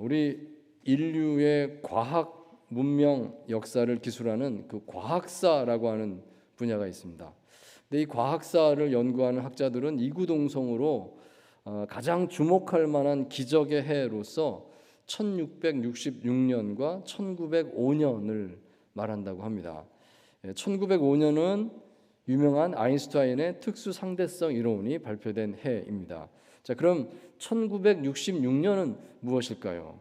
우리 인류의 과학 문명 역사를 기술하는 그 과학사라고 하는 분야가 있습니다. 근데 이 과학사를 연구하는 학자들은 이구동성으로 가장 주목할 만한 기적의 해로서 1666년과 1905년을 말한다고 합니다. 1905년은 유명한 아인슈타인의 특수상대성 이론이 발표된 해입니다. 자, 그럼 1966년은 무엇일까요?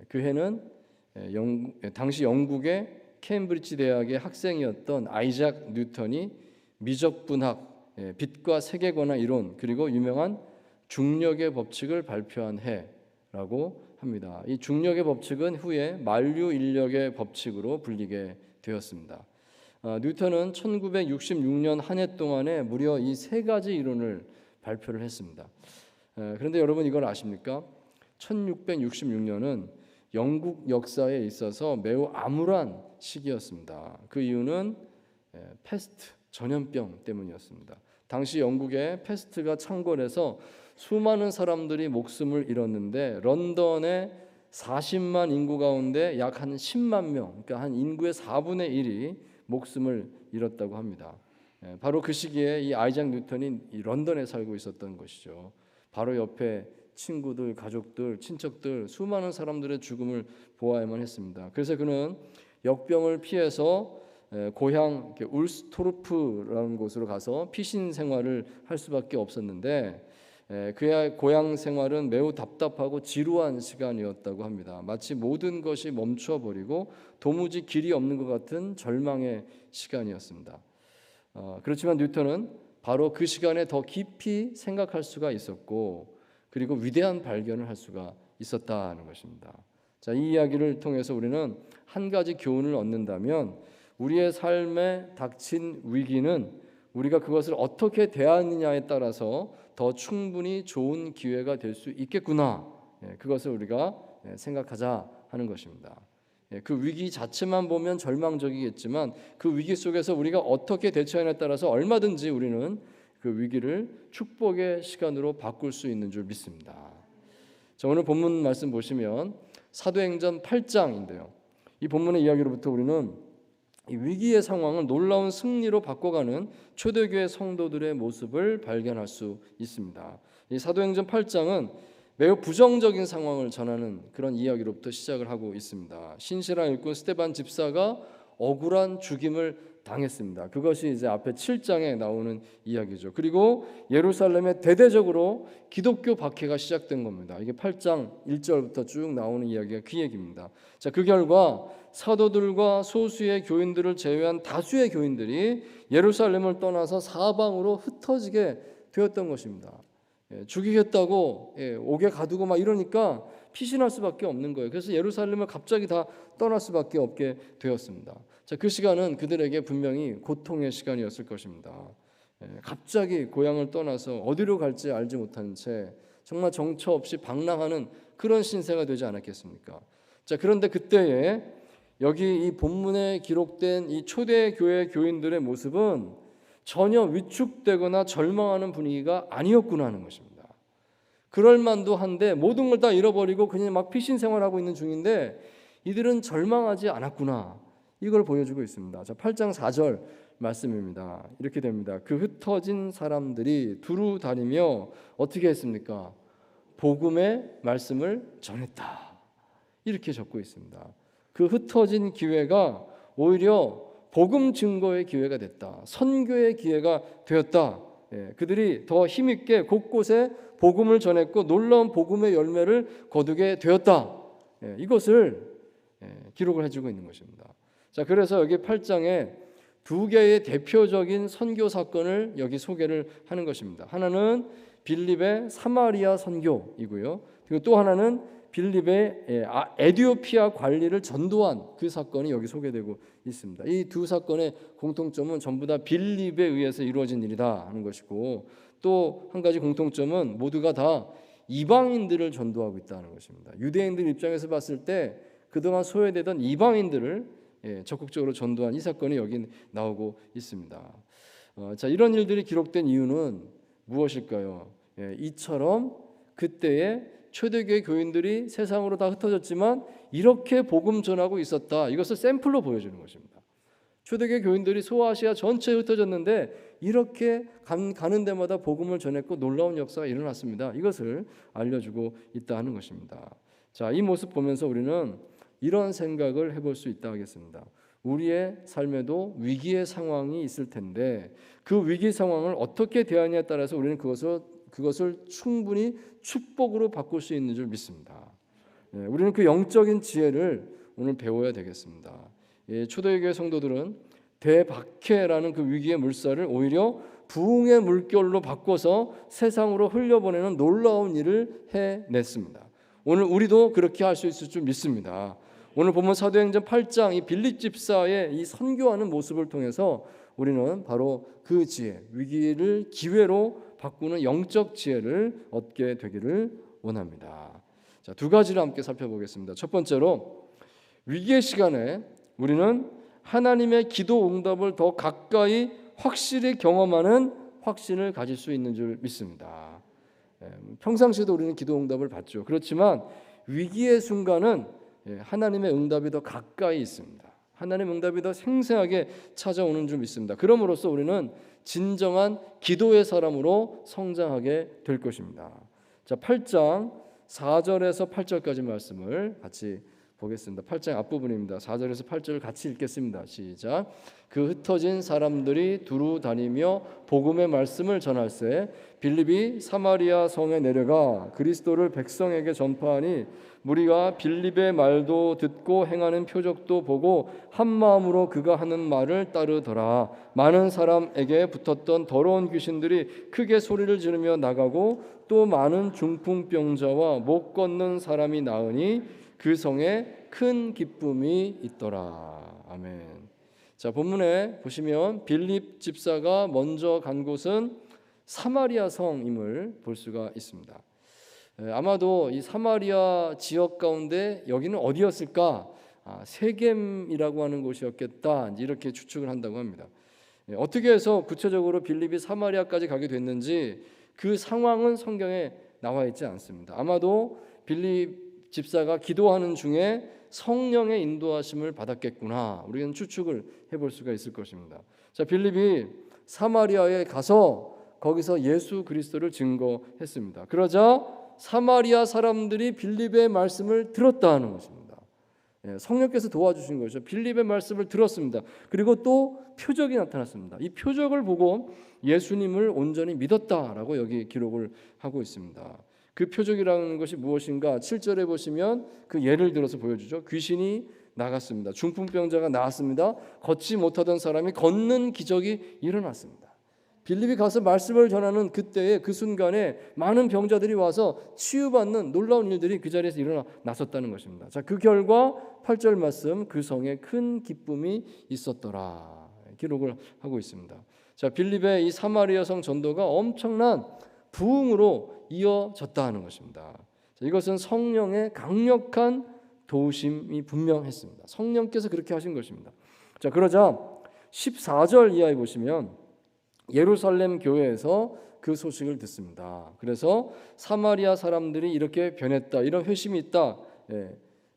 그 해는 당시 영국의 케임브리지 대학의 학생이었던 아이작 뉴턴이 미적분학, 빛과 세계관의 이론, 그리고 유명한 중력의 법칙을 발표한 해라고 합니다. 이 중력의 법칙은 후에 만류인력의 법칙으로 불리게 되었습니다. 뉴턴은 1966년 한 해 동안에 무려 이 세 가지 이론을 발표를 했습니다. 그런데 여러분 이걸 아십니까? 1666년은 영국 역사에 있어서 매우 암울한 시기였습니다. 그 이유는 패스트, 전염병 때문이었습니다. 당시 영국에 패스트가 창궐해서 수많은 사람들이 목숨을 잃었는데 런던의 40만 인구 가운데 약 한 10만 명, 그러니까 한 인구의 4분의 1이 목숨을 잃었다고 합니다. 바로 그 시기에 이 아이작 뉴턴이 이 런던에 살고 있었던 것이죠. 바로 옆에 친구들, 가족들, 친척들, 수많은 사람들의 죽음을 보아야만 했습니다. 그래서 그는 역병을 피해서 고향 울스토르프라는 곳으로 가서 피신 생활을 할 수밖에 없었는데 그의 고향 생활은 매우 답답하고 지루한 시간이었다고 합니다. 마치 모든 것이 멈춰버리고 도무지 길이 없는 것 같은 절망의 시간이었습니다. 그렇지만 뉴턴은 바로 그 시간에 더 깊이 생각할 수가 있었고 그리고 위대한 발견을 할 수가 있었다는 것입니다. 자, 이 이야기를 통해서 우리는 한 가지 교훈을 얻는다면 우리의 삶에 닥친 위기는 우리가 그것을 어떻게 대하느냐에 따라서 더 충분히 좋은 기회가 될 수 있겠구나. 그것을 우리가 생각하자 하는 것입니다. 그 위기 자체만 보면 절망적이겠지만 그 위기 속에서 우리가 어떻게 대처하느냐에 따라서 얼마든지 우리는 그 위기를 축복의 시간으로 바꿀 수 있는 줄 믿습니다. 자, 오늘 본문 말씀 보시면 사도행전 8장인데요. 이 본문의 이야기로부터 우리는 이 위기의 상황을 놀라운 승리로 바꿔가는 초대교회 성도들의 모습을 발견할 수 있습니다. 이 사도행전 8장은 매우 부정적인 상황을 전하는 그런 이야기로부터 시작을 하고 있습니다. 신실한 일꾼 스데반 집사가 억울한 죽임을 당했습니다. 그것이 이제 앞에 7장에 나오는 이야기죠. 그리고 예루살렘에 대대적으로 기독교 박해가 시작된 겁니다. 이게 8장 1절부터 쭉 나오는 이야기가 그 얘기입니다. 자, 그 결과 사도들과 소수의 교인들을 제외한 다수의 교인들이 예루살렘을 떠나서 사방으로 흩어지게 되었던 것입니다. 죽이겠다고 옥에 가두고 막 이러니까 피신할 수밖에 없는 거예요. 그래서 예루살렘을 갑자기 다 떠날 수밖에 없게 되었습니다. 자, 그 시간은 그들에게 분명히 고통의 시간이었을 것입니다. 갑자기 고향을 떠나서 어디로 갈지 알지 못한 채 정말 정처 없이 방랑하는 그런 신세가 되지 않았겠습니까? 자, 그런데 그때에 여기 이 본문에 기록된 이 초대교회 교인들의 모습은 전혀 위축되거나 절망하는 분위기가 아니었구나 하는 것입니다. 그럴 만도 한데 모든 걸 다 잃어버리고 그냥 막 피신 생활하고 있는 중인데 이들은 절망하지 않았구나. 이걸 보여주고 있습니다. 자, 8장 4절 말씀입니다. 이렇게 됩니다. 그 흩어진 사람들이 두루 다니며 어떻게 했습니까? 복음의 말씀을 전했다. 이렇게 적고 있습니다. 그 흩어진 기회가 오히려 복음 증거의 기회가 됐다. 선교의 기회가 되었다. 그들이 더 힘있게 곳곳에 복음을 전했고 놀라운 복음의 열매를 거두게 되었다. 이것을 기록을 해주고 있는 것입니다. 자, 그래서 여기 8장에 두 개의 대표적인 선교 사건을 여기 소개를 하는 것입니다. 하나는 빌립의 사마리아 선교이고요. 그리고 또 하나는 빌립의 에디오피아 관리를 전도한 그 사건이 여기 소개되고 있습니다. 이 두 사건의 공통점은 전부 다 빌립에 의해서 이루어진 일이다 하는 것이고 또 한 가지 공통점은 모두가 다 이방인들을 전도하고 있다는 것입니다. 유대인들 입장에서 봤을 때 그동안 소외되던 이방인들을 적극적으로 전도한 이 사건이 여기 나오고 있습니다. 자, 이런 일들이 기록된 이유는 무엇일까요? 이처럼 그때에 초대교회 교인들이 세상으로 다 흩어졌지만 이렇게 복음 전하고 있었다. 이것을 샘플로 보여주는 것입니다. 초대교회 교인들이 소아시아 전체에 흩어졌는데 이렇게 가는 데마다 복음을 전했고 놀라운 역사가 일어났습니다. 이것을 알려주고 있다 하는 것입니다. 자, 이 모습 보면서 우리는 이런 생각을 해볼 수 있다 하겠습니다. 우리의 삶에도 위기의 상황이 있을 텐데 그 위기 상황을 어떻게 대하느냐에 따라서 우리는 그것을 충분히 축복으로 바꿀 수 있는 줄 믿습니다. 우리는 그 영적인 지혜를 오늘 배워야 되겠습니다. 초대교회 성도들은 대박해라는 그 위기의 물살을 오히려 부흥의 물결로 바꿔서 세상으로 흘려보내는 놀라운 일을 해냈습니다. 오늘 우리도 그렇게 할 수 있을 줄 믿습니다. 오늘 보면 사도행전 8장 이 빌립 집사의 이 선교하는 모습을 통해서 우리는 바로 그 지혜, 위기를 기회로 바꾸는 영적 지혜를 얻게 되기를 원합니다. 자, 두 가지를 함께 살펴보겠습니다. 첫 번째로 위기의 시간에 우리는 하나님의 기도 응답을 더 가까이 확실히 경험하는 확신을 가질 수 있는 줄 믿습니다. 평상시에도 우리는 기도 응답을 받죠. 그렇지만 위기의 순간은 하나님의 응답이 더 가까이 있습니다. 하나님의 응답이 더 생생하게 찾아오는 줄 믿습니다. 그럼으로써 우리는 진정한 기도의 사람으로 성장하게 될 것입니다. 자, 8장 4절에서 8절까지 말씀을 같이 보겠습니다. 8장 앞부분입니다. 4절에서 8절을 같이 읽겠습니다. 시작. 그 흩어진 사람들이 두루 다니며 복음의 말씀을 전할세 빌립이 사마리아 성에 내려가 그리스도를 백성에게 전파하니 무리가 빌립의 말도 듣고 행하는 표적도 보고 한 마음으로 그가 하는 말을 따르더라. 많은 사람에게 붙었던 더러운 귀신들이 크게 소리를 지르며 나가고 또 많은 중풍병자와 못 걷는 사람이 나으니 그 성에 큰 기쁨이 있더라. 아멘. 자, 본문에 보시면 빌립 집사가 먼저 간 곳은 사마리아 성임을 볼 수가 있습니다. 아마도 이 사마리아 지역 가운데 여기는 어디였을까? 세겜이라고 하는 곳이었겠다. 이렇게 추측을 한다고 합니다. 어떻게 해서 구체적으로 빌립이 사마리아까지 가게 됐는지 그 상황은 성경에 나와 있지 않습니다. 아마도 빌립 집사가 기도하는 중에 성령의 인도하심을 받았겠구나. 우리는 추측을 해볼 수가 있을 것입니다. 자, 빌립이 사마리아에 가서 거기서 예수 그리스도를 증거했습니다. 그러자 사마리아 사람들이 빌립의 말씀을 들었다 하는 것입니다. 성령께서 도와주신 것이죠. 빌립의 말씀을 들었습니다. 그리고 또 표적이 나타났습니다. 이 표적을 보고 예수님을 온전히 믿었다라고 여기 기록을 하고 있습니다. 그 표적이라는 것이 무엇인가? 7절에 보시면 그 예를 들어서 보여주죠. 귀신이 나갔습니다. 중풍병자가 나았습니다. 걷지 못하던 사람이 걷는 기적이 일어났습니다. 빌립이 가서 말씀을 전하는 그때에 그 순간에 많은 병자들이 와서 치유받는 놀라운 일들이 그 자리에서 일어났었다는 것입니다. 자, 그 결과 8절 말씀 그 성에 큰 기쁨이 있었더라 기록을 하고 있습니다. 자, 빌립의 이 사마리아 성 전도가 엄청난 부흥으로 이어졌다 하는 것입니다. 자, 이것은 성령의 강력한 도우심이 분명했습니다. 성령께서 그렇게 하신 것입니다. 자, 그러자 14절 이하에 보시면 예루살렘 교회에서 그 소식을 듣습니다. 그래서 사마리아 사람들이 이렇게 변했다, 이런 회심이 있다.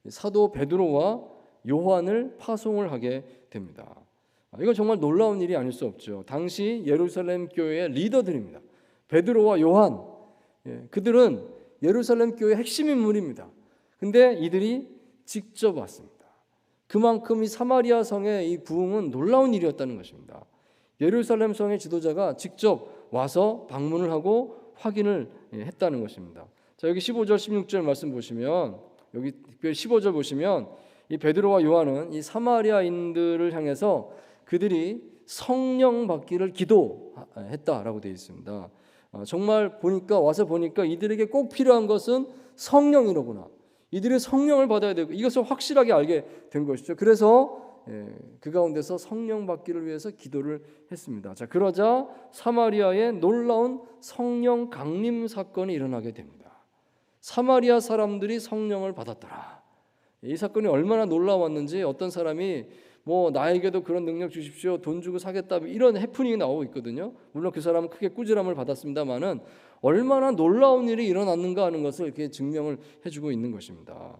사도 베드로와 요한을 파송을 하게 됩니다. 이건 정말 놀라운 일이 아닐 수 없죠. 당시 예루살렘 교회의 리더들입니다. 베드로와 요한, 그들은 예루살렘 교회의 핵심 인물입니다. 근데 이들이 직접 왔습니다. 그만큼 이 사마리아 성의 이 부흥은 놀라운 일이었다는 것입니다. 예루살렘 성의 지도자가 직접 와서 방문을 하고 확인을 했다는 것입니다. 자, 여기 15절 16절 말씀 보시면, 여기 특별히 15절 보시면 이 베드로와 요한은 이 사마리아인들을 향해서 그들이 성령 받기를 기도했다라고 되어 있습니다. 정말 와서 보니까 이들에게 꼭 필요한 것은 성령이로구나. 이들이 성령을 받아야 되고 이것을 확실하게 알게 된 것이죠. 그래서 그 가운데서 성령 받기를 위해서 기도를 했습니다. 자, 그러자 사마리아에 놀라운 성령 강림 사건이 일어나게 됩니다. 사마리아 사람들이 성령을 받았더라. 이 사건이 얼마나 놀라웠는지 어떤 사람이 나에게도 그런 능력 주십시오, 돈 주고 사겠다, 이런 해프닝이 나오고 있거든요. 물론 그 사람은 크게 꾸지람을 받았습니다만은 얼마나 놀라운 일이 일어났는가 하는 것을 이렇게 증명을 해주고 있는 것입니다.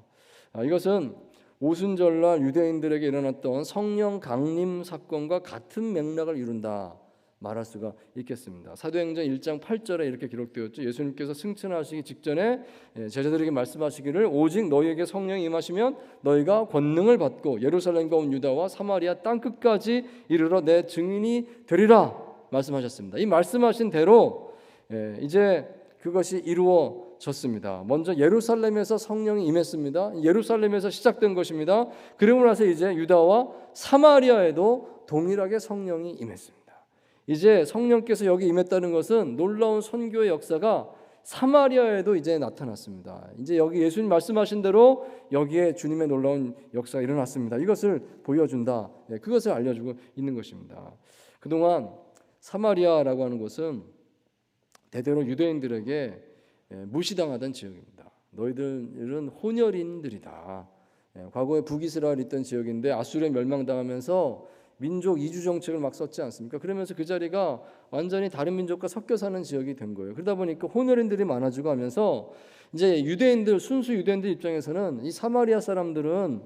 이것은 오순절날 유대인들에게 일어났던 성령 강림 사건과 같은 맥락을 이룬다 말할 수가 있겠습니다. 사도행전 1장 8절에 이렇게 기록되었죠. 예수님께서 승천하시기 직전에 제자들에게 말씀하시기를 오직 너희에게 성령이 임하시면 너희가 권능을 받고 예루살렘과 온 유다와 사마리아 땅 끝까지 이르러 내 증인이 되리라 말씀하셨습니다. 이 말씀하신 대로 이제 그것이 이루어졌습니다. 먼저 예루살렘에서 성령이 임했습니다. 예루살렘에서 시작된 것입니다. 그러고 나서 이제 유다와 사마리아에도 동일하게 성령이 임했습니다. 이제 성령께서 여기 임했다는 것은 놀라운 선교의 역사가 사마리아에도 이제 나타났습니다. 이제 여기 예수님 말씀하신 대로 여기에 주님의 놀라운 역사가 일어났습니다. 이것을 보여준다. 그것을 알려주고 있는 것입니다. 그동안 사마리아라고 하는 곳은 대대로 유대인들에게 무시당하던 지역입니다. 너희들은 혼혈인들이다. 과거에 북이스라엘이 있던 지역인데 아수르에 멸망당하면서 민족 이주 정책을 막 썼지 않습니까? 그러면서 그 자리가 완전히 다른 민족과 섞여 사는 지역이 된 거예요. 그러다 보니까 혼혈인들이 많아지고 하면서 이제 유대인들, 순수 유대인들 입장에서는 이 사마리아 사람들은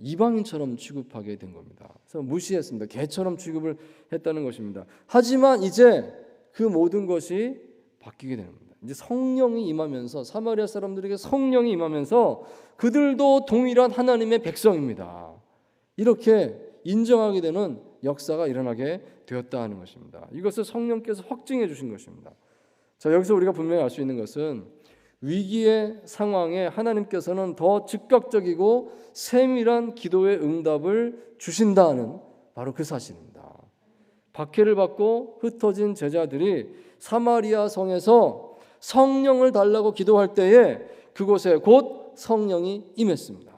이방인처럼 취급하게 된 겁니다. 그래서 무시했습니다. 개처럼 취급을 했다는 것입니다. 하지만 이제 그 모든 것이 바뀌게 되는 겁니다. 이제 성령이 임하면서 사마리아 사람들에게 성령이 임하면서 그들도 동일한 하나님의 백성입니다. 이렇게 인정하게 되는 역사가 일어나게 되었다 하는 것입니다. 이것을 성령께서 확증해 주신 것입니다. 자, 여기서 우리가 분명히 알 수 있는 것은 위기의 상황에 하나님께서는 더 즉각적이고 세밀한 기도의 응답을 주신다는 바로 그 사실입니다. 박해를 받고 흩어진 제자들이 사마리아 성에서 성령을 달라고 기도할 때에 그곳에 곧 성령이 임했습니다.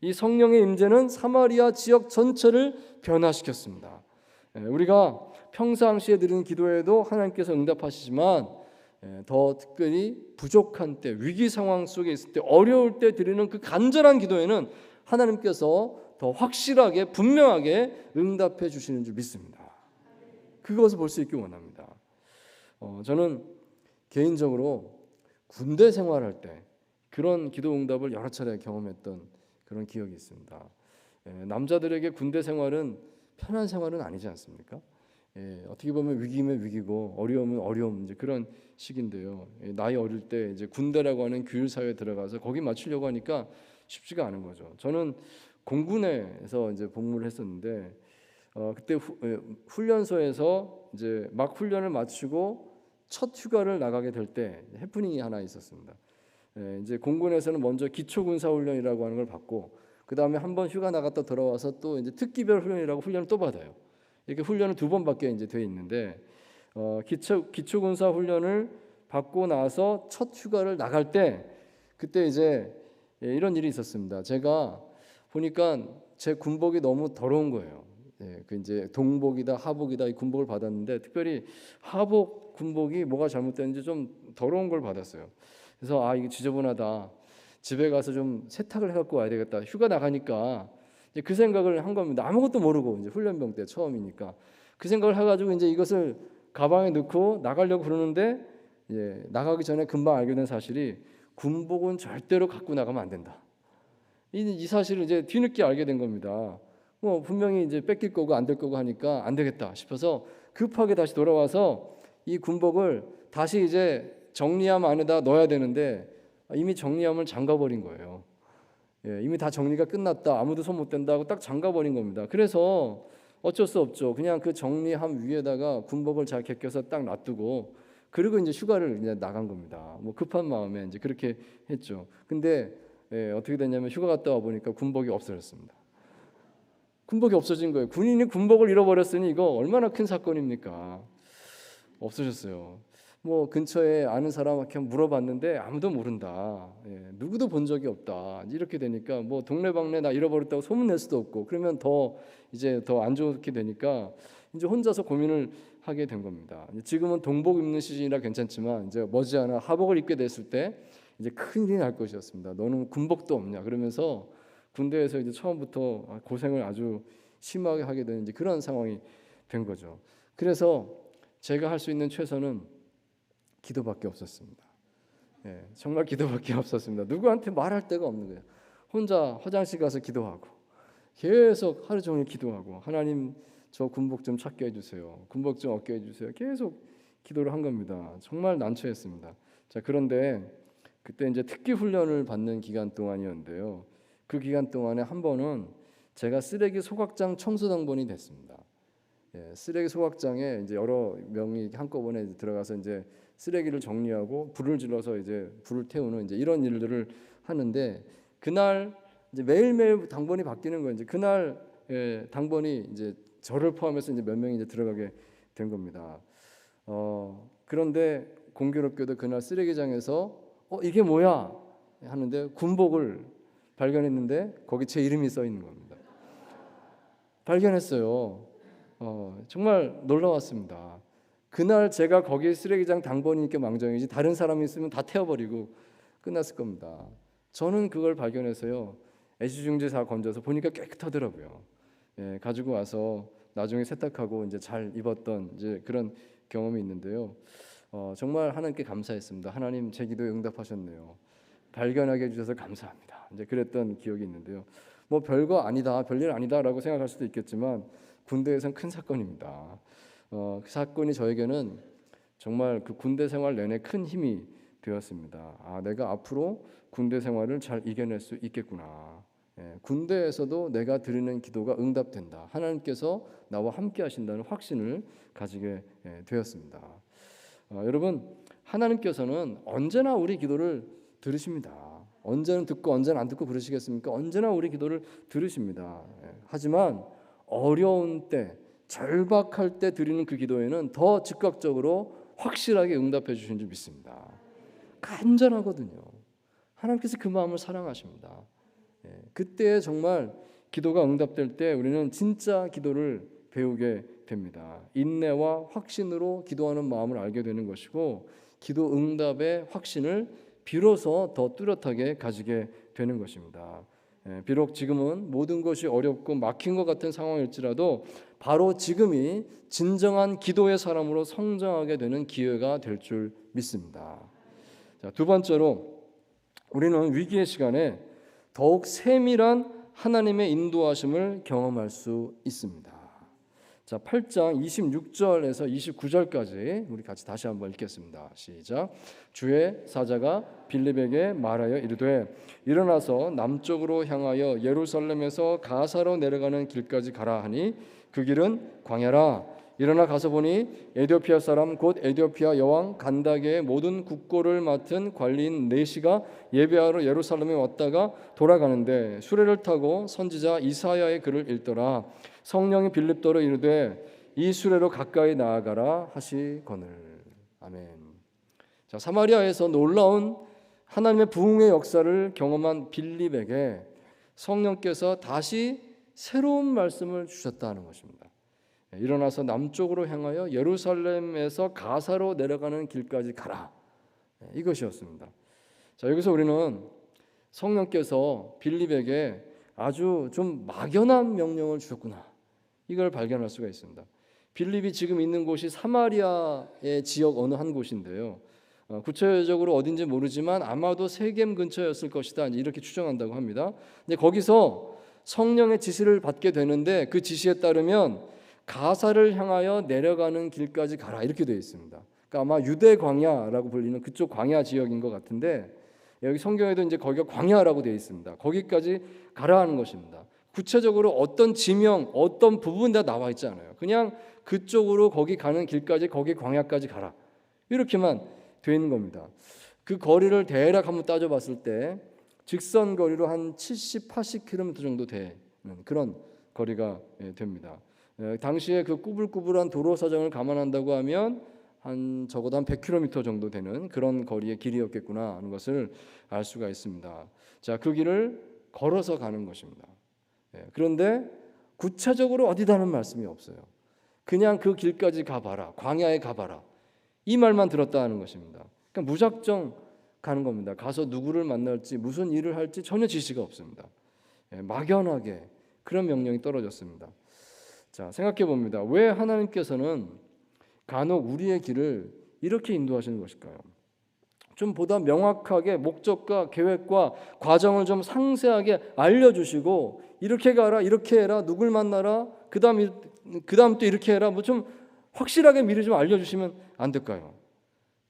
이 성령의 임재는 사마리아 지역 전체를 변화시켰습니다. 우리가 평상시에 드리는 기도에도 하나님께서 응답하시지만 더 특별히 부족한 때, 위기 상황 속에 있을 때, 어려울 때 드리는 그 간절한 기도에는 하나님께서 더 확실하게 분명하게 응답해 주시는 줄 믿습니다. 그것을 볼 수 있기 원합니다. 저는 개인적으로 군대 생활할 때 그런 기도 응답을 여러 차례 경험했던 그런 기억이 있습니다. 남자들에게 군대 생활은 편한 생활은 아니지 않습니까? 어떻게 보면 위기면 위기고 어려우면 어려움, 이제 그런 시기인데요. 나이 어릴 때 이제 군대라고 하는 규율 사회에 들어가서 거기 맞추려고 하니까 쉽지가 않은 거죠. 저는 공군에서 이제 복무를 했었는데 그때 훈련소에서 이제 막 훈련을 마치고 첫 휴가를 나가게 될 때 해프닝이 하나 있었습니다. 이제 공군에서는 먼저 기초군사훈련이라고 하는 걸 받고 그 다음에 한번 휴가 나갔다 돌아와서 또 이제 특기별 훈련이라고 훈련을 또 받아요. 이렇게 훈련을 2번밖에 이제 돼 있는데 기초군사훈련을 받고 나서 첫 휴가를 나갈 때 그때 이제 이런 일이 있었습니다. 제가 보니까 제 군복이 너무 더러운 거예요. 그 이제 동복이다 하복이다 이 군복을 받았는데 특별히 하복 군복이 뭐가 잘못됐는지 좀 더러운 걸 받았어요. 그래서 이게 지저분하다. 집에 가서 좀 세탁을 해갖고 와야 되겠다. 휴가 나가니까 이제 그 생각을 한 겁니다. 아무것도 모르고 이제 훈련병 때 처음이니까 그 생각을 해가지고 이제 이것을 가방에 넣고 나가려고 그러는데 나가기 전에 금방 알게 된 사실이 군복은 절대로 갖고 나가면 안 된다. 이 사실을 이제 뒤늦게 알게 된 겁니다. 분명히 이제 뺏길 거고 안 될 거고 하니까 안 되겠다 싶어서 급하게 다시 돌아와서 이 군복을 다시 이제 정리함 안에다 넣어야 되는데 이미 정리함을 잠가버린 거예요. 이미 다 정리가 끝났다. 아무도 손 못 댄다고 딱 잠가버린 겁니다. 그래서 어쩔 수 없죠. 그냥 그 정리함 위에다가 군복을 잘 개껴서 딱 놔두고 그리고 이제 휴가를 이제 나간 겁니다. 급한 마음에 이제 그렇게 했죠. 근데 어떻게 됐냐면 휴가 갔다 와 보니까 군복이 없어졌습니다. 군복이 없어진 거예요. 군인이 군복을 잃어버렸으니 이거 얼마나 큰 사건입니까? 없어졌어요. 근처에 아는 사람한테 물어봤는데 아무도 모른다. 누구도 본 적이 없다. 이렇게 되니까 동네방네 나 잃어버렸다고 소문낼 수도 없고 그러면 더 안 좋게 되니까 이제 혼자서 고민을 하게 된 겁니다. 지금은 동복 입는 시즌이라 괜찮지만 이제 머지않아 하복을 입게 됐을 때 이제 큰일이 날 것이었습니다. 너는 군복도 없냐? 그러면서 군대에서 이제 처음부터 고생을 아주 심하게 하게 되는 이제 그런 상황이 된 거죠. 그래서 제가 할 수 있는 최선은 기도밖에 없었습니다. 정말 기도밖에 없었습니다. 누구한테 말할 데가 없는 거예요. 혼자 화장실 가서 기도하고 계속 하루 종일 기도하고 하나님 저 군복 좀 찾게 해주세요. 군복 좀 얻게 해주세요. 계속 기도를 한 겁니다. 정말 난처했습니다. 자, 그런데 그때 이제 특기 훈련을 받는 기간 동안이었는데요. 그 기간 동안에 한 번은 제가 쓰레기 소각장 청소당번이 됐습니다. 쓰레기 소각장에 이제 여러 명이 한꺼번에 이제 들어가서 이제 쓰레기를 정리하고 불을 질러서 이제 불을 태우는 이제 이런 일들을 하는데 그날 이제 매일매일 당번이 바뀌는 거예요. 이제 그날 당번이 이제 저를 포함해서 이제 몇 명이 이제 들어가게 된 겁니다. 그런데 공교롭게도 그날 쓰레기장에서 이게 뭐야 하는데 군복을 발견했는데 거기 제 이름이 써 있는 겁니다. 발견했어요. 정말 놀라웠습니다. 그날 제가 거기 쓰레기장 당번이니까 망정이지 다른 사람이 있으면 다 태워버리고 끝났을 겁니다. 저는 그걸 발견해서요 애지중지 건져서 보니까 깨끗하더라고요. 가지고 와서 나중에 세탁하고 이제 잘 입었던 이제 그런 경험이 있는데요. 정말 하나님께 감사했습니다. 하나님 제 기도에 응답하셨네요. 발견하게 해주셔서 감사합니다. 이제 그랬던 기억이 있는데요. 뭐 별거 아니다, 별일 아니다라고 생각할 수도 있겠지만 군대에선 큰 사건입니다. 그 사건이 저에게는 정말 그 군대 생활 내내 큰 힘이 되었습니다. 내가 앞으로 군대 생활을 잘 이겨낼 수 있겠구나. 군대에서도 내가 드리는 기도가 응답된다. 하나님께서 나와 함께 하신다는 확신을 가지게 되었습니다. 여러분, 하나님께서는 언제나 우리 기도를 들으십니다. 언제는 듣고 언제는 안 듣고 그러시겠습니까? 언제나 우리 기도를 들으십니다. 하지만 어려운 때, 절박할 때 드리는 그 기도에는 더 즉각적으로 확실하게 응답해 주신 줄 믿습니다. 간절하거든요. 하나님께서 그 마음을 사랑하십니다. 그때 정말 기도가 응답될 때 우리는 진짜 기도를 배우게 됩니다. 인내와 확신으로 기도하는 마음을 알게 되는 것이고 기도 응답의 확신을 비로소 더 뚜렷하게 가지게 되는 것입니다. 비록 지금은 모든 것이 어렵고 막힌 것 같은 상황일지라도 바로 지금이 진정한 기도의 사람으로 성장하게 되는 기회가 될 줄 믿습니다. 자, 두 번째로 우리는 위기의 시간에 더욱 세밀한 하나님의 인도하심을 경험할 수 있습니다. 자, 8장 26절에서 29절까지 우리 같이 다시 한번 읽겠습니다. 시작. 주의 사자가 빌립에게 말하여 이르되 일어나서 남쪽으로 향하여 예루살렘에서 가사로 내려가는 길까지 가라 하니 그 길은 광야라. 일어나 가서 보니 에디오피아 사람 곧 에디오피아 여왕 간다게의 모든 국고를 맡은 관리인 네시가 예배하러 예루살렘에 왔다가 돌아가는데 수레를 타고 선지자 이사야의 글을 읽더라. 성령이 빌립더러 이르되 이 수레로 가까이 나아가라 하시거늘. 아멘. 자, 사마리아에서 놀라운 하나님의 부흥의 역사를 경험한 빌립에게 성령께서 다시 새로운 말씀을 주셨다는 것입니다. 일어나서 남쪽으로 향하여 예루살렘에서 가사로 내려가는 길까지 가라. 이것이었습니다. 자, 여기서 우리는 성령께서 빌립에게 아주 좀 막연한 명령을 주셨구나. 이걸 발견할 수가 있습니다. 빌립이 지금 있는 곳이 사마리아의 지역 어느 한 곳인데요. 구체적으로 어딘지 모르지만 아마도 세겜 근처였을 것이다. 이렇게 추정한다고 합니다. 근데 거기서 성령의 지시를 받게 되는데 그 지시에 따르면 가사를 향하여 내려가는 길까지 가라 이렇게 되어 있습니다. 그러니까 아마 유대 광야라고 불리는 그쪽 광야 지역인 것 같은데 여기 성경에도 이제 거기가 광야라고 되어 있습니다. 거기까지 가라 하는 것입니다. 구체적으로 어떤 지명, 어떤 부분 다 나와 있지 않아요. 그냥 그쪽으로 거기 가는 길까지 거기 광야까지 가라 이렇게만 되어 있는 겁니다. 그 거리를 대략 한번 따져봤을 때 직선 거리로 한 70, 80km 정도 되는 그런 거리가 됩니다. 당시에 그 꾸불꾸불한 도로 사정을 감안한다고 하면 한 적어도 한 100km 정도 되는 그런 거리의 길이었겠구나 하는 것을 알 수가 있습니다. 자, 그 길을 걸어서 가는 것입니다. 그런데 구체적으로 어디다는 말씀이 없어요. 그냥 그 길까지 가봐라, 광야에 가봐라 이 말만 들었다 하는 것입니다. 그러니까 무작정 가는 겁니다. 가서 누구를 만날지 무슨 일을 할지 전혀 지시가 없습니다. 막연하게 그런 명령이 떨어졌습니다. 자, 생각해 봅니다. 왜 하나님께서는 간혹 우리의 길을 이렇게 인도하시는 것일까요? 좀 보다 명확하게 목적과 계획과 과정을 좀 상세하게 알려주시고 이렇게 가라, 이렇게 해라, 누굴 만나라, 그다음 또 이렇게 해라, 뭐 좀 확실하게 미리 좀 알려주시면 안 될까요?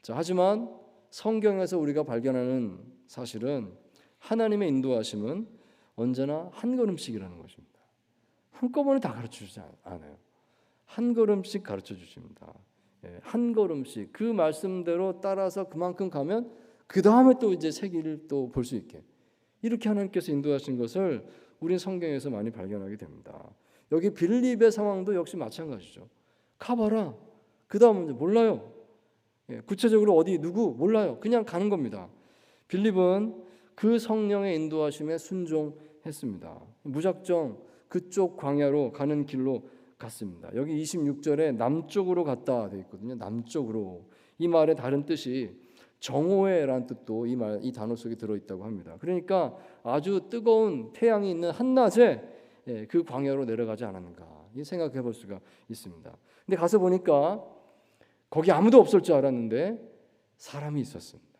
자, 하지만 성경에서 우리가 발견하는 사실은 하나님의 인도하심은 언제나 한 걸음씩이라는 것입니다. 한꺼번에 다 가르쳐주지 않아요. 한 걸음씩 가르쳐 주십니다. 한 걸음씩 그 말씀대로 따라서 그만큼 가면 그 다음에 또 이제 새 길을 또 볼 수 있게 이렇게 하나님께서 인도하신 것을 우리는 성경에서 많이 발견하게 됩니다. 여기 빌립의 상황도 역시 마찬가지죠. 가봐라. 그 다음은 이제 몰라요. 구체적으로 어디 누구 몰라요. 그냥 가는 겁니다. 빌립은 그 성령의 인도하심에 순종했습니다. 무작정 그쪽 광야로 가는 길로 갔습니다. 여기 26절에 남쪽으로 갔다 되어 있거든요. 남쪽으로. 이 말의 다른 뜻이 정오회라는 뜻도 이 단어 속에 들어있다고 합니다. 그러니까 아주 뜨거운 태양이 있는 한낮에 그 광야로 내려가지 않았는가 생각해 볼 수가 있습니다. 근데 가서 보니까 거기 아무도 없을 줄 알았는데 사람이 있었습니다.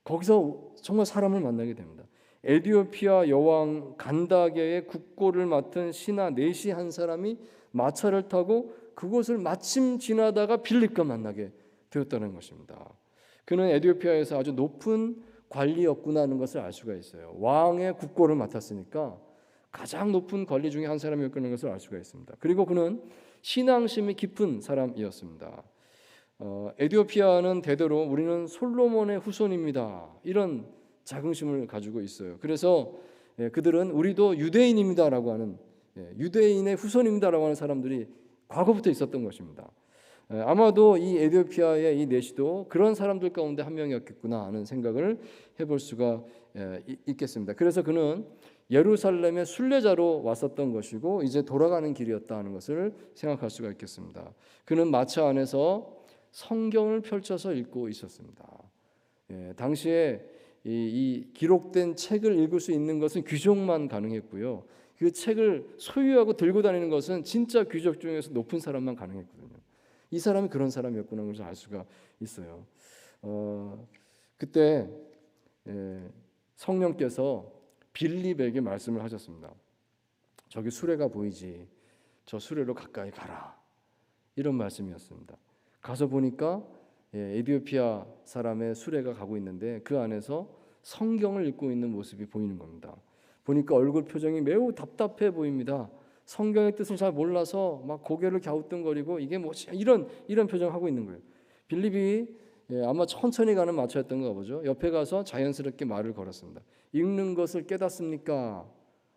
거기서 정말 사람을 만나게 됩니다. 에티오피아 여왕 간다게의 국고를 맡은 신하 넷이 한 사람이 마차를 타고 그곳을 마침 지나다가 빌립과 만나게 되었다는 것입니다. 그는 에티오피아에서 아주 높은 관리였구나 하는 것을 알 수가 있어요. 왕의 국고를 맡았으니까 가장 높은 관리 중에 한 사람이었다는 것을 알 수가 있습니다. 그리고 그는 신앙심이 깊은 사람이었습니다. 에티오피아는 대대로 우리는 솔로몬의 후손입니다. 이런 자긍심을 가지고 있어요. 그래서 그들은 우리도 유대인입니다라고 하는 유대인의 후손입니다라고 하는 사람들이 과거부터 있었던 것입니다. 아마도 이 에티오피아의 이 내시도 그런 사람들 가운데 한 명이었겠구나 하는 생각을 해볼 수가 있겠습니다. 그래서 그는 예루살렘의 순례자로 왔었던 것이고 이제 돌아가는 길이었다 하는 것을 생각할 수가 있겠습니다. 그는 마차 안에서 성경을 펼쳐서 읽고 있었습니다. 당시에 이 기록된 책을 읽을 수 있는 것은 귀족만 가능했고요. 그 책을 소유하고 들고 다니는 것은 진짜 귀족 중에서 높은 사람만 가능했거든요. 이 사람이 그런 사람이었구나 그래서 알 수가 있어요. 그때 성령께서 빌립에게 말씀을 하셨습니다. 저기 수레가 보이지? 저 수레로 가까이 가라. 이런 말씀이었습니다. 가서 보니까 에티오피아 사람의 수레가 가고 있는데 그 안에서 성경을 읽고 있는 모습이 보이는 겁니다. 보니까 얼굴 표정이 매우 답답해 보입니다. 성경의 뜻을 잘 몰라서 막 고개를 갸우뚱거리고 이게 뭐지? 이런 표정을 하고 있는 거예요. 빌립이 아마 천천히 가는 마차였던가 보죠. 옆에 가서 자연스럽게 말을 걸었습니다. 읽는 것을 깨닫습니까?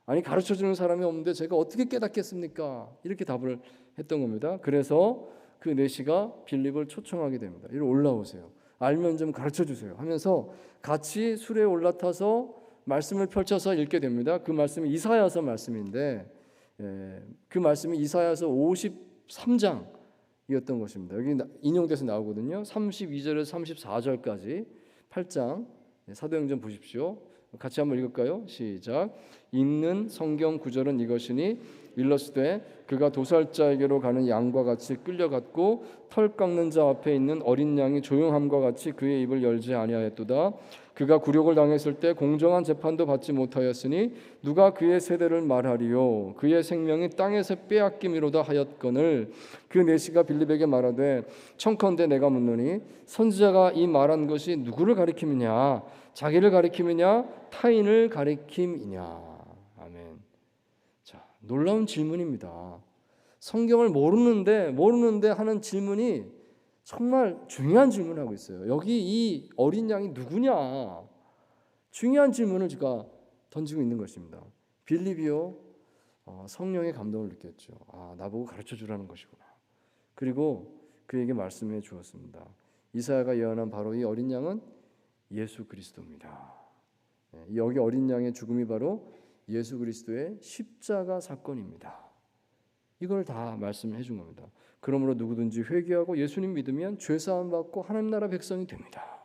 아니 가르쳐주는 사람이 없는데 제가 어떻게 깨닫겠습니까? 이렇게 답을 했던 겁니다. 그래서 그 내시가 빌립을 초청하게 됩니다. 이리 올라오세요. 알면 좀 가르쳐주세요 하면서 같이 수레에 올라타서 말씀을 펼쳐서 읽게 됩니다. 그 말씀이 이사야서 말씀인데 그 말씀이 이사야서 53장이었던 것입니다. 여기 인용돼서 나오거든요. 32절에서 34절까지 8장 사도행전 보십시오. 같이 한번 읽을까요? 시작. 읽는 성경 구절은 이것이니 일러스되 그가 도살자에게로 가는 양과 같이 끌려갔고 털 깎는 자 앞에 있는 어린 양이 조용함과 같이 그의 입을 열지 아니하였도다. 그가 굴욕을 당했을 때 공정한 재판도 받지 못하였으니 누가 그의 세대를 말하리요. 그의 생명이 땅에서 빼앗김이로다 하였거늘. 그 내시가 빌립에게 말하되 청컨대 내가 묻노니 선지자가 이 말한 것이 누구를 가리킴이냐? 자기를 가리킴이냐? 타인을 가리킴이냐? 아멘. 자, 놀라운 질문입니다. 성경을 모르는데 하는 질문이 정말 중요한 질문을 하고 있어요. 여기 이 어린 양이 누구냐? 중요한 질문을 제가 던지고 있는 것입니다. 빌립이요 성령의 감동을 느꼈죠. 나보고 가르쳐 주라는 것이구나. 그리고 그에게 말씀해 주었습니다. 이사야가 예언한 바로 이 어린 양은 예수 그리스도입니다. 여기 어린 양의 죽음이 바로 예수 그리스도의 십자가 사건입니다. 이걸 다 말씀해 준 겁니다. 그러므로 누구든지 회개하고 예수님 믿으면 죄사함 받고 하나님 나라 백성이 됩니다.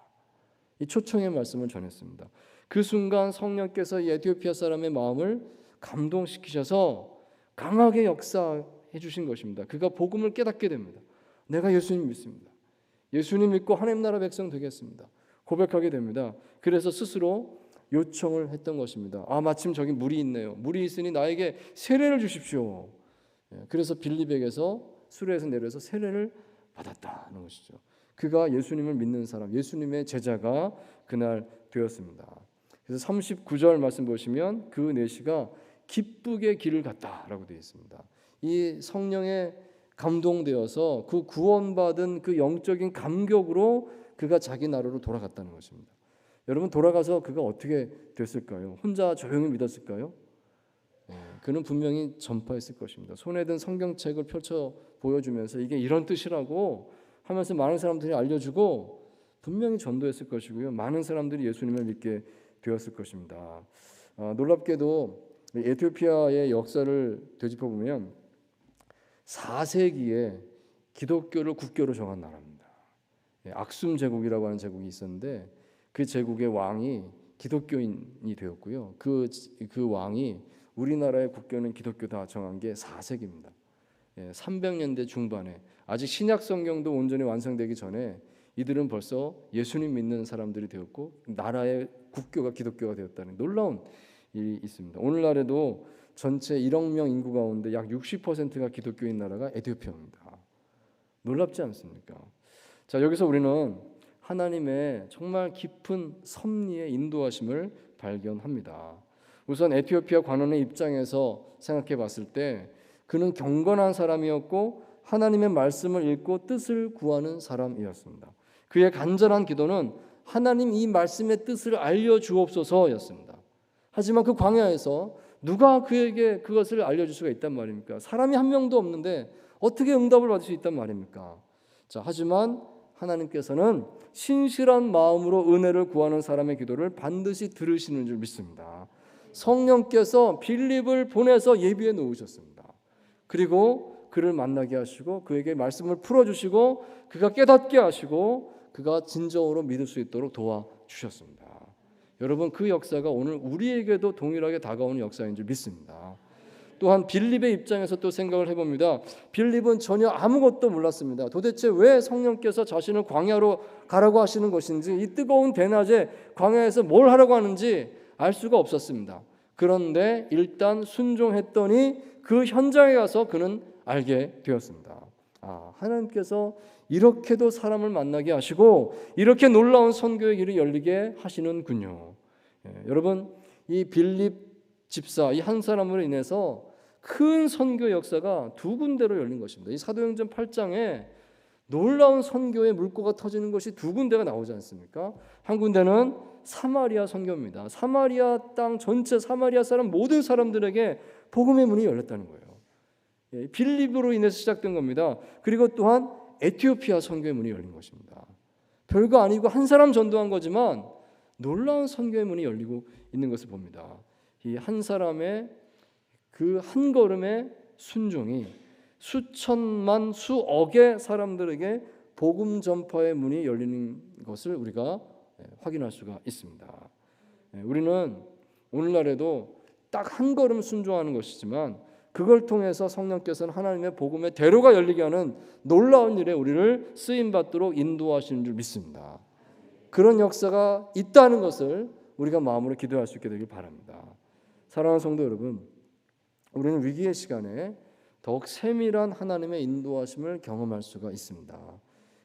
이 초청의 말씀을 전했습니다. 그 순간 성령께서 이 에티오피아 사람의 마음을 감동시키셔서 강하게 역사해 주신 것입니다. 그가 복음을 깨닫게 됩니다. 내가 예수님 믿습니다. 예수님 믿고 하나님 나라 백성 되겠습니다. 고백하게 됩니다. 그래서 스스로 요청을 했던 것입니다. 마침 저기 물이 있네요. 물이 있으니 나에게 세례를 주십시오. 그래서 빌립에게서 수레에서 내려서 세례를 받았다는 것이죠. 그가 예수님을 믿는 사람, 예수님의 제자가 그날 되었습니다. 그래서 39절 말씀 보시면 그 내시가 기쁘게 길을 갔다라고 되어 있습니다. 이 성령에 감동되어서 그 구원받은 그 영적인 감격으로 그가 자기 나라로 돌아갔다는 것입니다. 여러분, 돌아가서 그가 어떻게 됐을까요? 혼자 조용히 믿었을까요? 그는 분명히 전파했을 것입니다. 손에 든 성경책을 펼쳐 보여주면서 이게 이런 뜻이라고 하면서 많은 사람들이 알려주고 분명히 전도했을 것이고요. 많은 사람들이 예수님을 믿게 되었을 것입니다. 놀랍게도 에티오피아의 역사를 되짚어 보면 4세기에 기독교를 국교로 정한 나라입니다. 악숨 제국이라고 하는 제국이 있었는데 그 제국의 왕이 기독교인이 되었고요. 그 왕이 우리나라의 국교는 기독교다 정한 게 4세기입니다. 300년대 중반에 아직 신약 성경도 온전히 완성되기 전에 이들은 벌써 예수님 믿는 사람들이 되었고 나라의 국교가 기독교가 되었다는 놀라운 일이 있습니다. 오늘날에도 전체 1억 명 인구 가운데 약 60%가 기독교인 나라가 에티오피아입니다. 놀랍지 않습니까? 자, 여기서 우리는 하나님의 정말 깊은 섭리의 인도하심을 발견합니다. 우선 에티오피아 관원의 입장에서 생각해 봤을 때 그는 경건한 사람이었고 하나님의 말씀을 읽고 뜻을 구하는 사람이었습니다. 그의 간절한 기도는 하나님 이 말씀의 뜻을 알려주옵소서였습니다. 하지만 그 광야에서 누가 그에게 그것을 알려줄 수가 있단 말입니까? 사람이 한 명도 없는데 어떻게 응답을 받을 수 있단 말입니까? 자, 하지만 하나님께서는 신실한 마음으로 은혜를 구하는 사람의 기도를 반드시 들으시는 줄 믿습니다. 성령께서 빌립을 보내서 예비해 놓으셨습니다. 그리고 그를 만나게 하시고 그에게 말씀을 풀어주시고 그가 깨닫게 하시고 그가 진정으로 믿을 수 있도록 도와주셨습니다. 여러분, 그 역사가 오늘 우리에게도 동일하게 다가오는 역사인 줄 믿습니다. 또한 빌립의 입장에서 또 생각을 해봅니다. 빌립은 전혀 아무것도 몰랐습니다. 도대체 왜 성령께서 자신을 광야로 가라고 하시는 것인지, 이 뜨거운 대낮에 광야에서 뭘 하라고 하는지 알 수가 없었습니다. 그런데 일단 순종했더니 그 현장에 가서 그는 알게 되었습니다. 하나님께서 이렇게도 사람을 만나게 하시고 이렇게 놀라운 선교의 길이 열리게 하시는군요. 여러분, 이 빌립 집사 이 한 사람으로 인해서 큰 선교 역사가 두 군데로 열린 것입니다. 이 사도행전 8장에 놀라운 선교의 물꼬가 터지는 것이 두 군데가 나오지 않습니까? 한 군데는 사마리아 선교입니다. 사마리아 땅 전체 사마리아 사람 모든 사람들에게 복음의 문이 열렸다는 거예요. 빌립으로 인해서 시작된 겁니다. 그리고 또한 에티오피아 선교의 문이 열린 것입니다. 별거 아니고 한 사람 전도한 거지만 놀라운 선교의 문이 열리고 있는 것을 봅니다. 이 한 사람의 그 한 걸음의 순종이 수천만 수억의 사람들에게 복음 전파의 문이 열리는 것을 우리가 확인할 수가 있습니다. 우리는 오늘날에도 딱 한 걸음 순종하는 것이지만 그걸 통해서 성령께서는 하나님의 복음의 대로가 열리게 하는 놀라운 일에 우리를 쓰임받도록 인도하시는 줄 믿습니다. 그런 역사가 있다는 것을 우리가 마음으로 기도할 수 있게 되길 바랍니다. 사랑하는 성도 여러분, 우리는 위기의 시간에 더욱 세밀한 하나님의 인도하심을 경험할 수가 있습니다.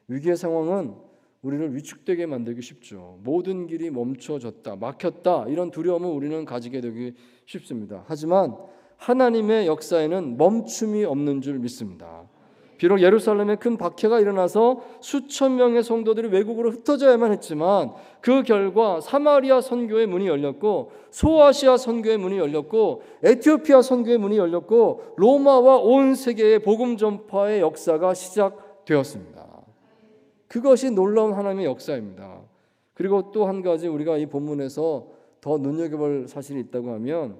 위기의 상황은 우리를 위축되게 만들기 쉽죠. 모든 길이 멈춰졌다, 막혔다, 이런 두려움을 우리는 가지게 되기 쉽습니다. 하지만 하나님의 역사에는 멈춤이 없는 줄 믿습니다. 비록 예루살렘에 큰 박해가 일어나서 수천 명의 성도들이 외국으로 흩어져야만 했지만 그 결과 사마리아 선교의 문이 열렸고 소아시아 선교의 문이 열렸고 에티오피아 선교의 문이 열렸고 로마와 온 세계의 복음 전파의 역사가 시작되었습니다. 그것이 놀라운 하나님의 역사입니다. 그리고 또 한 가지 우리가 이 본문에서 더 눈여겨볼 사실이 있다고 하면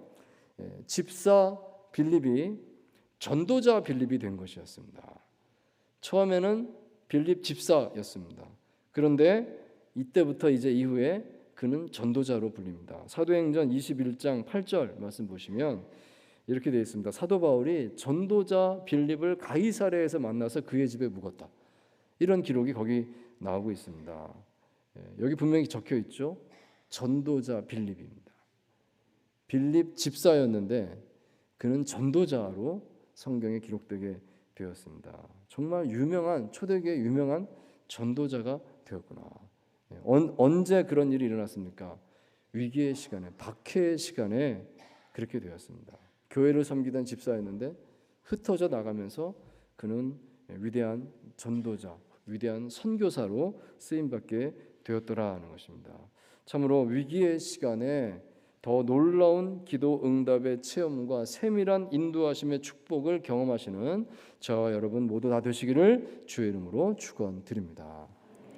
집사 빌립이 전도자 빌립이 된 것이었습니다. 처음에는 빌립 집사였습니다. 그런데 이때부터 이제 이후에 그는 전도자로 불립니다. 사도행전 21장 8절 말씀 보시면 이렇게 되어 있습니다. 사도 바울이 전도자 빌립을 가이사랴에서 만나서 그의 집에 묵었다. 이런 기록이 거기 나오고 있습니다. 여기 분명히 적혀 있죠. 전도자 빌립입니다. 빌립 집사였는데 그는 전도자로 성경에 기록되게 되었습니다. 정말 유명한 초대교회 유명한 전도자가 되었구나. 언제 그런 일이 일어났습니까? 위기의 시간에, 박해의 시간에 그렇게 되었습니다. 교회를 섬기던 집사였는데 흩어져 나가면서 그는 위대한 전도자, 위대한 선교사로 쓰임받게 되었더라는 것입니다. 참으로 위기의 시간에 더 놀라운 기도 응답의 체험과 세밀한 인도하심의 축복을 경험하시는 저와 여러분 모두 다 되시기를 주의 이름으로 축원드립니다.